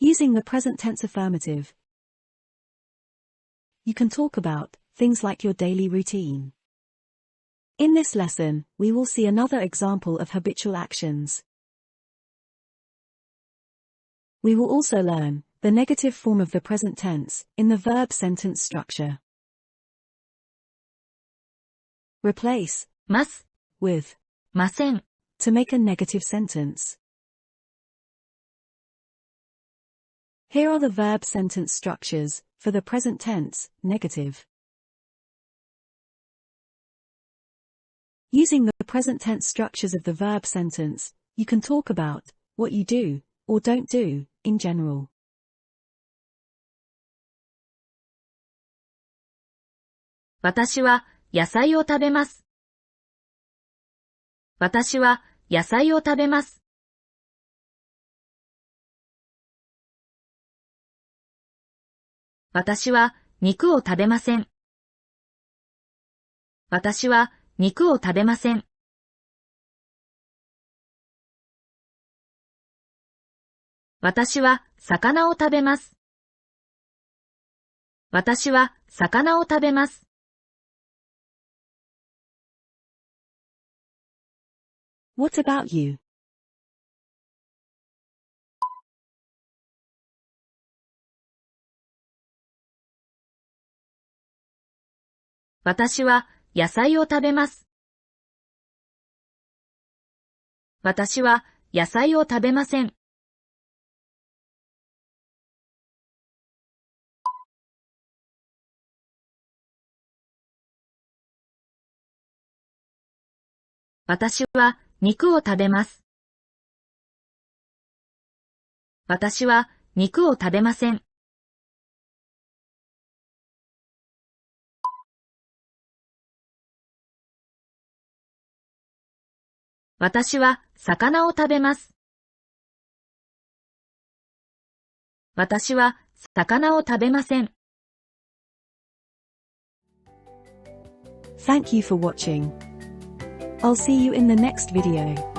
Using the present tense affirmative, you can talk about things like your daily routine. In this lesson, we will see another example of habitual actions. We will also learn the negative form of the present tense in the verb sentence structure. Replace ます with ません to make a negative sentence. Here are the verb sentence structures for the present tense, negative. Using the present tense structures of the verb sentence, you can talk about what you do or don't do in general. 私は野菜を食べます。私は野菜を食べます。私は肉を食べません。私は肉を食べません。私は魚を食べます。私は魚を食べます。What about you? 私は野菜を食べます。私は野菜を食べません。私は肉を食べます。私は肉を食べません。私は魚を食べます。私は魚を食べません。Thank you for watching. I'll see you in the next video.